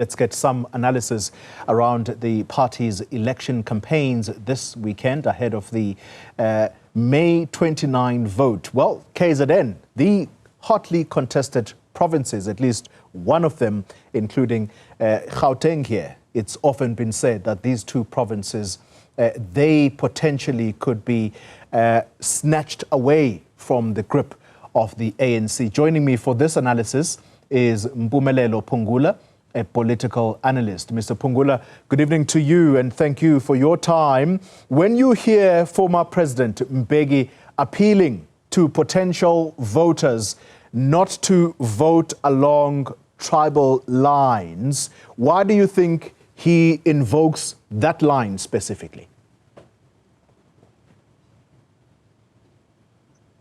Let's get some analysis around the party's election campaigns this weekend ahead of the May 29 vote. Well, KZN, the hotly contested provinces, at least one of them, including Gauteng here. It's often been said that these two provinces, they potentially could be snatched away from the grip of the ANC. Joining me for this analysis is Mpumelelo Phungula, a political analyst. Mr. Phungula, good evening to you and thank you for your time. When you hear former President Mbeki appealing to potential voters not to vote along tribal lines, why do you think he invokes that line specifically?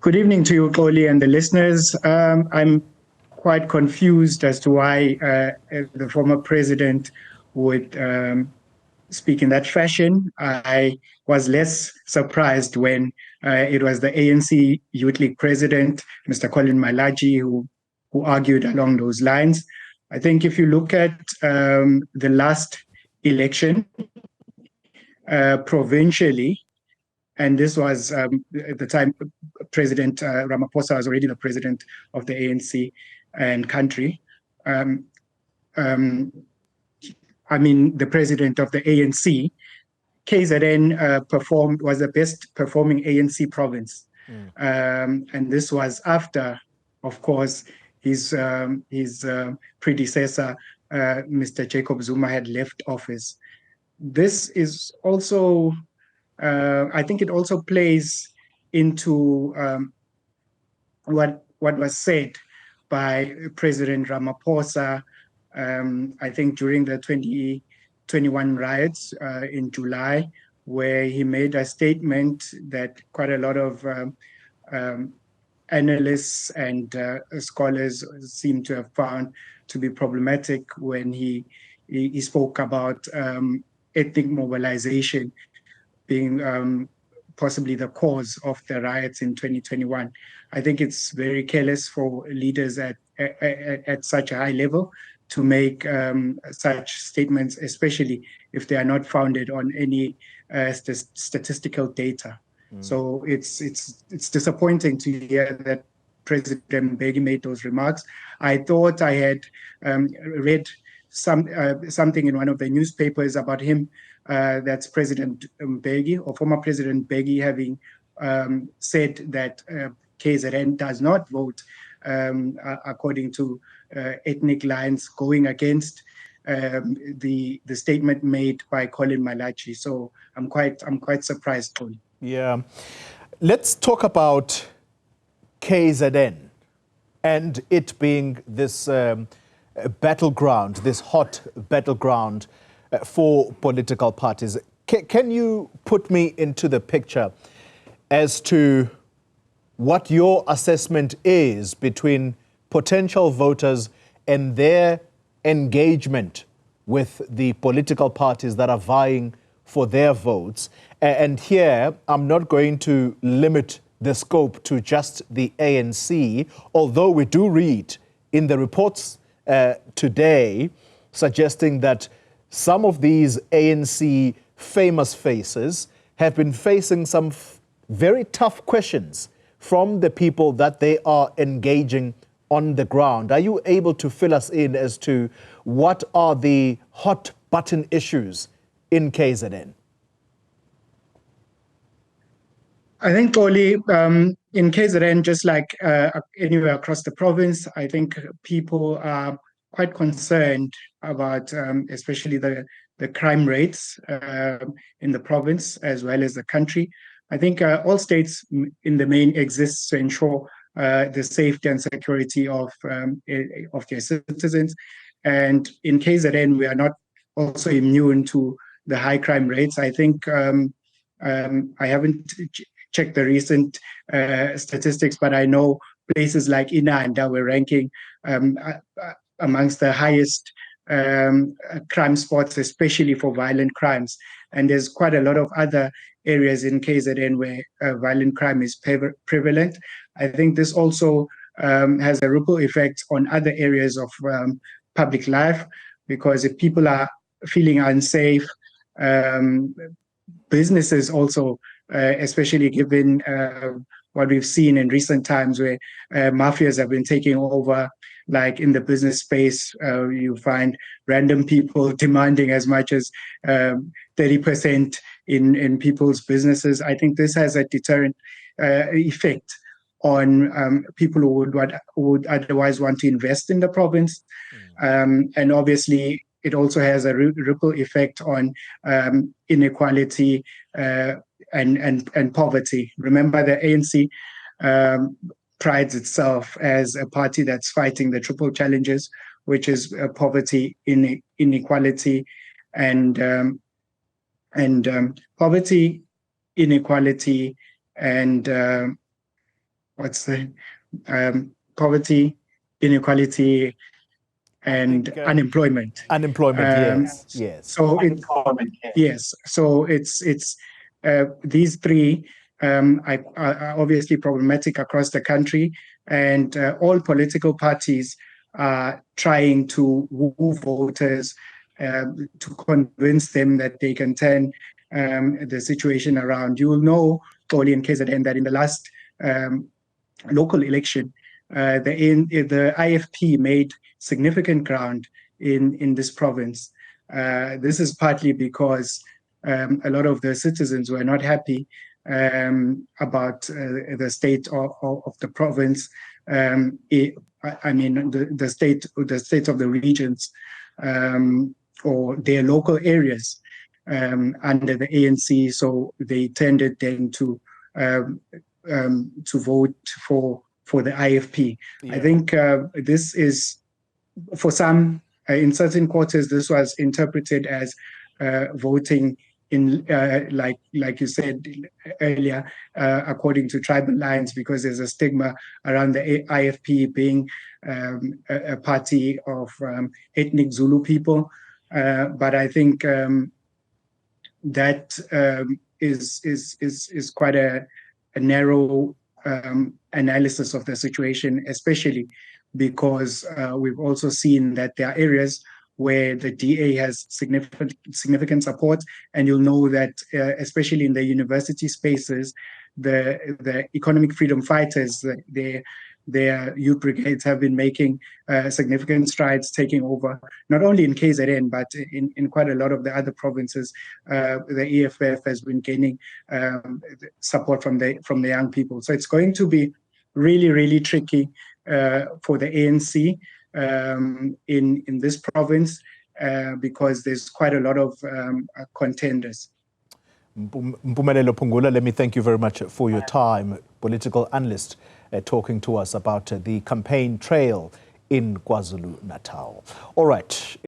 Good evening to you, Koli, and the listeners. I'm quite confused as to why the former president would speak in that fashion. I was less surprised when it was the ANC Youth League president, Mr. Colin Malachi, who argued along those lines. I think if you look at the last election provincially, and this was at the time President Ramaphosa was already the president of the ANC and country. I mean, the president of the ANC, KZN was the best performing ANC province. And this was after, of course, his predecessor, Mr. Jacob Zuma, had left office. This is also, I think it also plays into what was said by President Ramaphosa, I think during the 2021 riots in July, where he made a statement that quite a lot of analysts and scholars seem to have found to be problematic when he spoke about ethnic mobilization being possibly the cause of the riots in 2021. I think it's very careless for leaders at such a high level to make such statements, especially if they are not founded on any statistical data. So it's disappointing to hear that President Mbeki made those remarks. I thought I had read something in one of the newspapers about him. That's President Mbeki, or former President Mbeki, having said that KZN does not vote according to ethnic lines, going against the statement made by Colin Malachi. So I'm quite surprised, Tony. Yeah, let's talk about KZN and it being this battleground, this hot battleground for political parties. Can you put me into the picture as to what your assessment is between potential voters and their engagement with the political parties that are vying for their votes? And here, I'm not going to limit the scope to just the ANC, although we do read in the reports today suggesting that some of these ANC famous faces have been facing some very tough questions from the people that they are engaging on the ground. Are you able to fill us in as to what are the hot button issues in KZN? I think, Oli, in KZN, just like anywhere across the province, I think people are quite concerned about especially the crime rates in the province as well as the country. I think all states in the main exist to ensure the safety and security of their citizens. And in KZN, we are not also immune to the high crime rates. I think I haven't checked the recent statistics, but I know places like Inanda were ranking amongst the highest crime spots, especially for violent crimes. And there's quite a lot of other areas in KZN where violent crime is prevalent. I think this also has a ripple effect on other areas of public life. because if people are feeling unsafe, businesses also, especially given what we've seen in recent times where mafias have been taking over, like in the business space, you find random people demanding as much as 30% in people's businesses. I think this has a deterrent effect on people who would otherwise want to invest in the province. And obviously, it also has a ripple effect on inequality and poverty. Remember, the ANC prides itself as a party that's fighting the triple challenges, which is poverty, inequality, and poverty, inequality, and poverty, inequality, and unemployment. Unemployment, yes. So yes, so it's these three are obviously problematic across the country, and all political parties are trying to woo voters to convince them that they can turn the situation around. You will know, Toli and KZN, that in the last local election, the IFP made significant ground in this province. This is partly because a lot of the citizens were not happy about the state of the province. I mean, the state of the regions or their local areas under the ANC. So they tended then to vote for the IFP. Yeah. I think this is, for some, in certain quarters, this was interpreted as voting in, like you said earlier, according to tribal lines, because there's a stigma around the IFP being a party of ethnic Zulu people. But I think that is quite a narrow analysis of the situation, especially because we've also seen that there are areas where the DA has significant support, and you'll know that especially in the university spaces, the economic freedom fighters, their youth brigades have been making significant strides, taking over not only in KZN but in quite a lot of the other provinces. The EFF has been gaining support from the young people. So it's going to be really, really tricky for the ANC in this province because there's quite a lot of contenders. Mpumelelo Phungula, let me thank you very much for your time. Political analyst talking to us about the campaign trail in KwaZulu-Natal. All right.